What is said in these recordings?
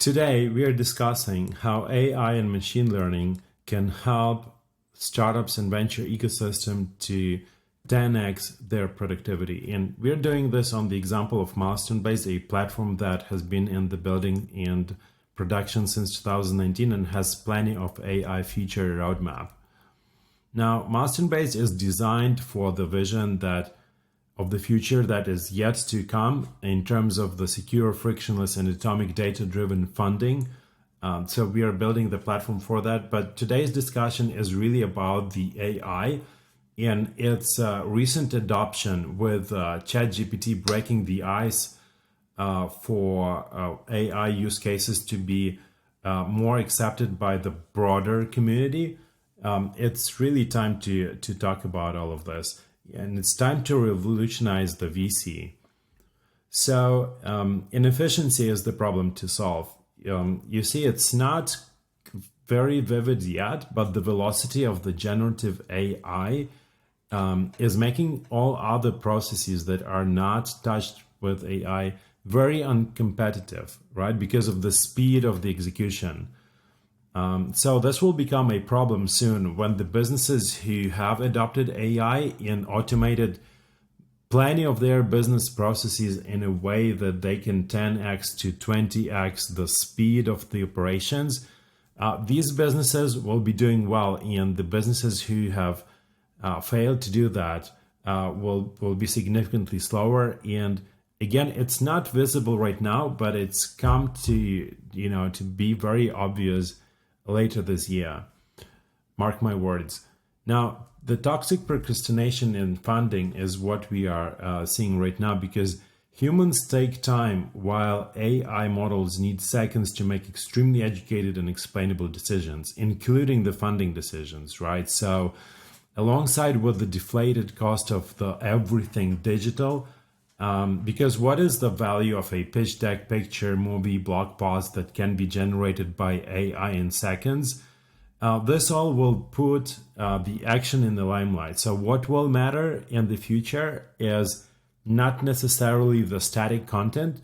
Today, we are discussing how AI and machine learning can help startups and venture ecosystem to 10x their productivity. And we're doing this on the example of milestoneBased, a platform that has been in the building and production since 2019 and has plenty of AI feature roadmap. Now, milestoneBased is designed for the vision that of the future that is yet to come in terms of the secure, frictionless, and atomic data-driven funding. So we are building the platform for that. But today's discussion is really about the AI and its recent adoption with ChatGPT breaking the ice for AI use cases to be more accepted by the broader community. It's really time to talk about all of this. And it's time to revolutionize the VC. So inefficiency is the problem to solve. You see, it's not very vivid yet, but the velocity of the generative AI is making all other processes that are not touched with AI very uncompetitive, right? Because of the speed of the execution. So this will become a problem soon when the businesses who have adopted AI and automated plenty of their business processes in a way that they can 10x to 20x the speed of the operations, these businesses will be doing well, and the businesses who have failed to do that will be significantly slower. And again, it's not visible right now, but it's come to to be very obvious later this year. Mark my words. Now, the toxic procrastination in funding is what we are seeing right now, because humans take time while AI models need seconds to make extremely educated and explainable decisions, including the funding decisions, right? So alongside with the deflated cost of the everything digital, because what is the value of a pitch deck, picture, movie, blog post that can be generated by AI in seconds? This all will put the action in the limelight. So what will matter in the future is not necessarily the static content,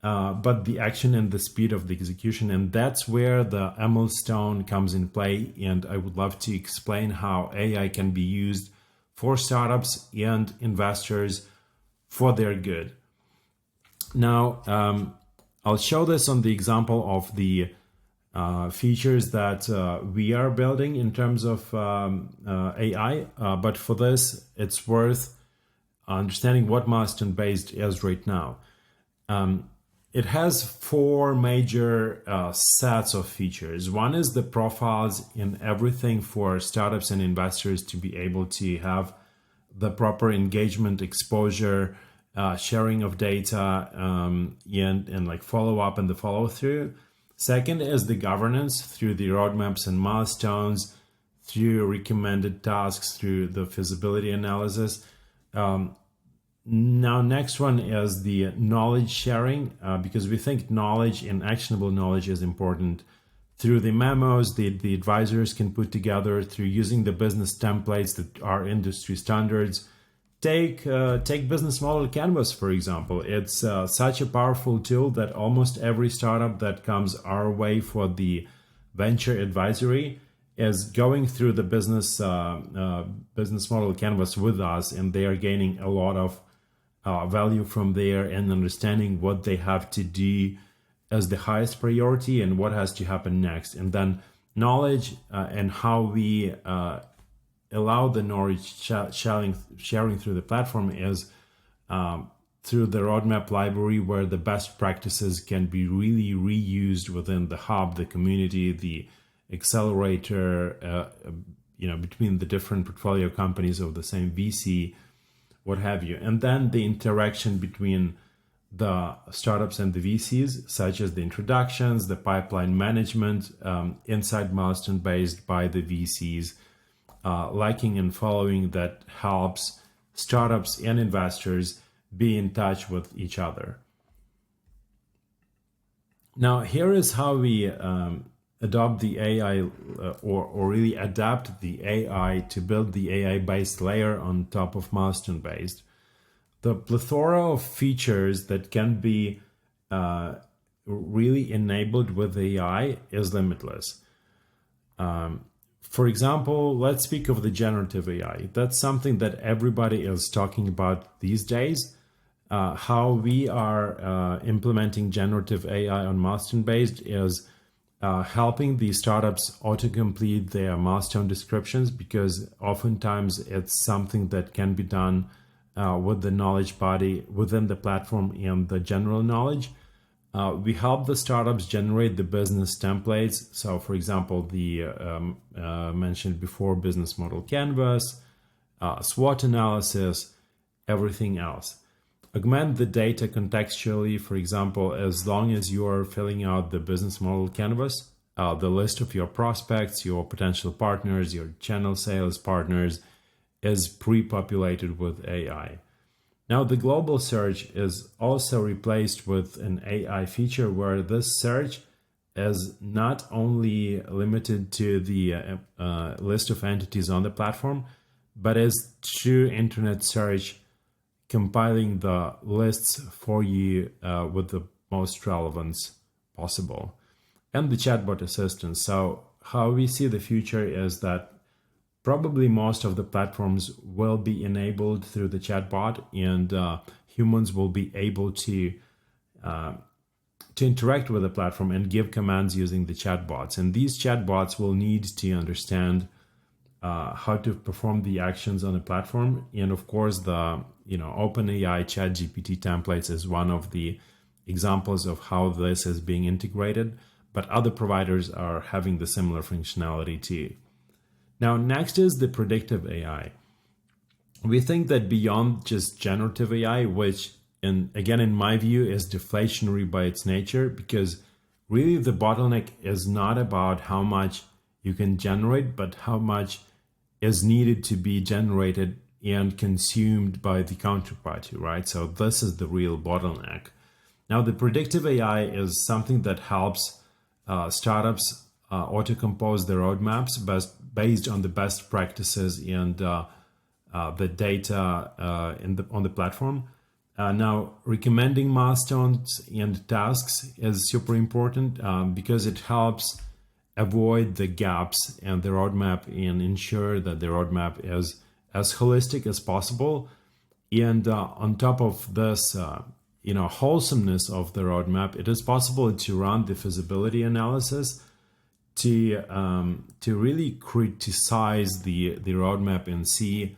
but the action and the speed of the execution. And that's where the Milestone comes in play. And I would love to explain how AI can be used for startups and investors for their good. Now, I'll show this on the example of the features that we are building in terms of AI. But for this, it's worth understanding what milestoneBased is right now. It has four major sets of features. One is the profiles in everything for startups and investors to be able to have the proper engagement, exposure, sharing of data, and like follow up and the follow through. Second is the governance through the roadmaps and milestones, through recommended tasks, through the feasibility analysis. Now, next one is the knowledge sharing, because we think knowledge and actionable knowledge is important. Through the memos the advisors can put together, through using the business templates that are industry standards. Take business model canvas, for example. It's such a powerful tool that almost every startup that comes our way for the venture advisory is going through the business model canvas with us, and they are gaining a lot of value from there and understanding what they have to do as the highest priority and what has to happen next. And then knowledge and how we allow the knowledge sharing through the platform is through the roadmap library, where the best practices can be really reused within the hub, the community, the accelerator, between the different portfolio companies of the same VC, what have you. And then the interaction between the startups and the VCs, such as the introductions, the pipeline management, inside milestoneBased by the VCs, liking and following that helps startups and investors be in touch with each other. Now, here is how we adopt the AI or really adapt the AI to build the AI-based layer on top of milestoneBased. The plethora of features that can be really enabled with AI is limitless. For example, let's speak of the generative AI. That's something that everybody is talking about these days. How we are implementing generative AI on milestoneBased is helping the startups autocomplete their milestone descriptions, because oftentimes it's something that can be done with the knowledge body within the platform and the general knowledge. We help the startups generate the business templates. So, for example, the mentioned before business model canvas, SWOT analysis, everything else. Augment the data contextually. For example, as long as you are filling out the business model canvas, the list of your prospects, your potential partners, your channel sales partners is pre-populated with AI. Now, the global search is also replaced with an AI feature where this search is not only limited to the list of entities on the platform, but is true internet search, compiling the lists for you with the most relevance possible. And the chatbot assistant. So how we see the future is that probably most of the platforms will be enabled through the chatbot, and humans will be able to interact with the platform and give commands using the chatbots. And these chatbots will need to understand how to perform the actions on the platform. And of course, the OpenAI ChatGPT templates is one of the examples of how this is being integrated, but other providers are having the similar functionality too. Now, next is the predictive AI. We think that beyond just generative AI, which, again, in my view, is deflationary by its nature, because really the bottleneck is not about how much you can generate, but how much is needed to be generated and consumed by the counterparty, right? So this is the real bottleneck. Now, the predictive AI is something that helps startups auto-compose their roadmaps based on the best practices and the data on the platform. Now, recommending milestones and tasks is super important because it helps avoid the gaps in the roadmap and ensure that the roadmap is as holistic as possible. And on top of this, wholesomeness of the roadmap, it is possible to run the feasibility analysis to really criticize the roadmap and see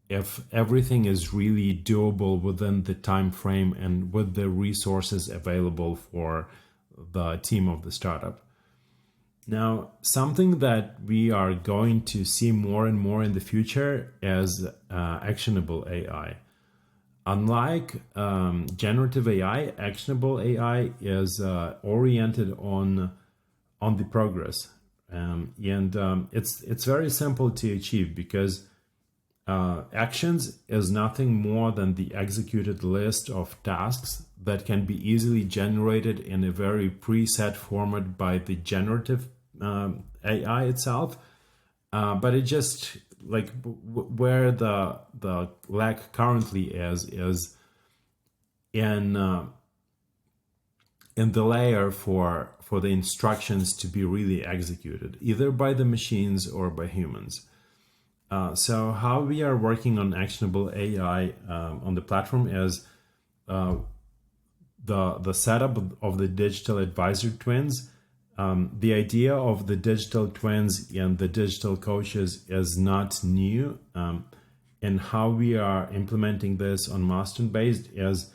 if everything is really doable within the time frame and with the resources available for the team of the startup. Now, something that we are going to see more and more in the future is actionable AI. Unlike generative AI, actionable AI is oriented on the progress, and it's very simple to achieve, because actions is nothing more than the executed list of tasks that can be easily generated in a very preset format by the generative AI itself. But it just like where the lack currently is in the layer for the instructions to be really executed, either by the machines or by humans. So how we are working on actionable AI on the platform is the setup of the digital advisor twins. The idea of the digital twins and the digital coaches is not new. And how we are implementing this on milestoneBased is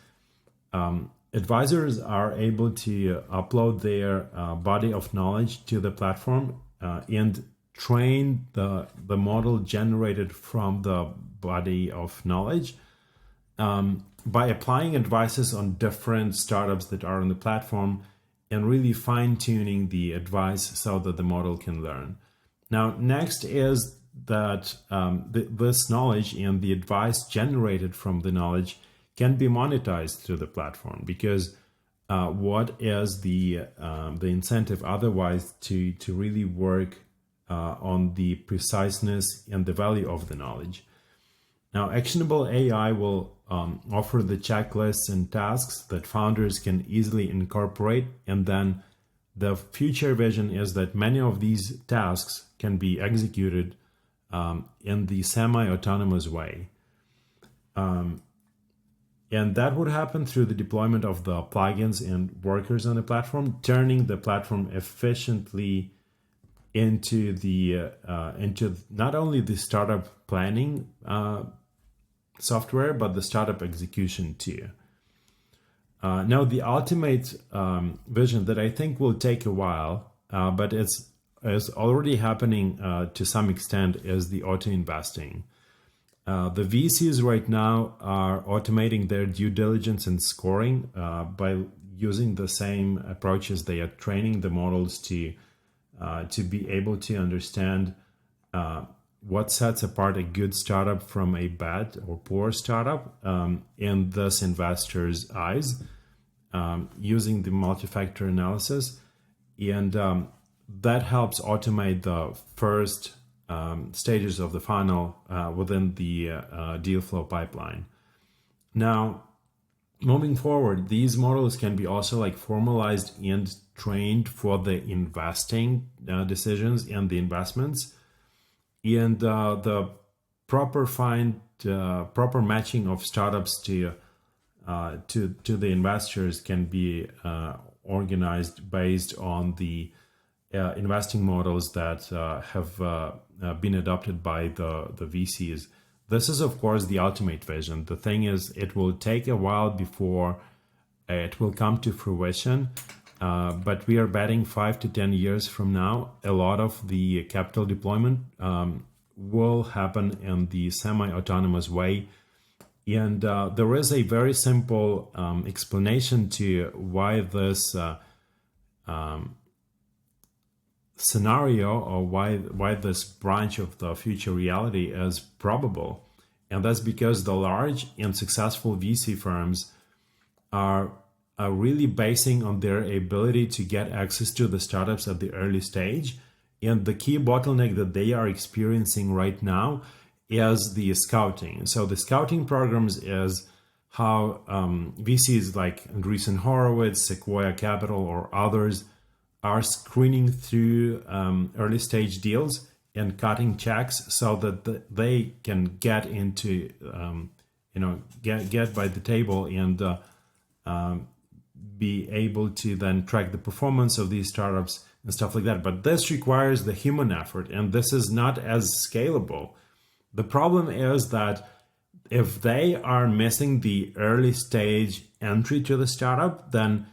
advisors are able to upload their body of knowledge to the platform and train the model generated from the body of knowledge by applying advices on different startups that are on the platform and really fine-tuning the advice so that the model can learn. Now, next is that this knowledge and the advice generated from the knowledge can be monetized through the platform, because what is the incentive otherwise to really work on the preciseness and the value of the knowledge? Now, actionable AI will offer the checklists and tasks that founders can easily incorporate. And then the future vision is that many of these tasks can be executed in the semi-autonomous way. And that would happen through the deployment of the plugins and workers on the platform, turning the platform efficiently into not only the startup planning software, but the startup execution too. Now, the ultimate vision that I think will take a while, but it's already happening to some extent, is the auto investing. The VCs right now are automating their due diligence and scoring by using the same approaches. They are training the models to be able to understand what sets apart a good startup from a bad or poor startup in this investor's eyes, using the multi-factor analysis. And that helps automate the first stages of the funnel within the deal flow pipeline. Now, moving forward, these models can be also like formalized and trained for the investing decisions and the investments, and the proper matching of startups to the investors can be organized based on the investing models that have been adopted by the VCs. This is, of course, the ultimate vision. The thing is, it will take a while before it will come to fruition, but we are betting 5 to 10 years from now, a lot of the capital deployment will happen in the semi-autonomous way. And there is a very simple explanation to why this scenario, or why this branch of the future reality is probable. And that's because the large and successful VC firms are really basing on their ability to get access to the startups at the early stage. And the key bottleneck that they are experiencing right now is the scouting. So the scouting programs is how VCs like Andreessen Horowitz, Sequoia Capital, or others are screening through early stage deals and cutting checks so that they can get into, get by the table and be able to then track the performance of these startups and stuff like that. But this requires the human effort, and this is not as scalable. The problem is that if they are missing the early stage entry to the startup, then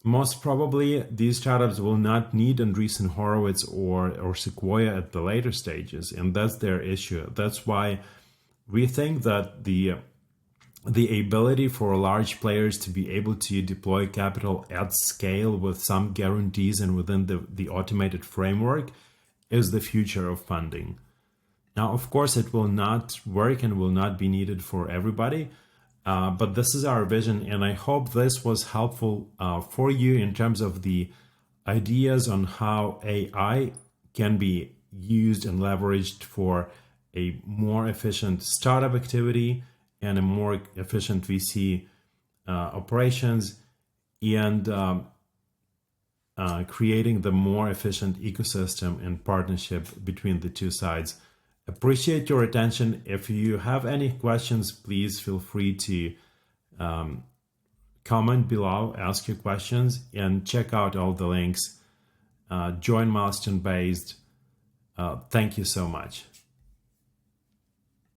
most probably these startups will not need Andreessen Horowitz or Sequoia at the later stages, and that's their issue. That's why we think that the ability for large players to be able to deploy capital at scale with some guarantees and within the automated framework is the future of funding. Now, of course, it will not work and will not be needed for everybody, but this is our vision, and I hope this was helpful for you in terms of the ideas on how AI can be used and leveraged for a more efficient startup activity and a more efficient VC operations, and creating the more efficient ecosystem and partnership between the two sides. Appreciate your attention. If you have any questions, please feel free to comment below, ask your questions, and check out all the links. Join Milestone Based. Thank you so much.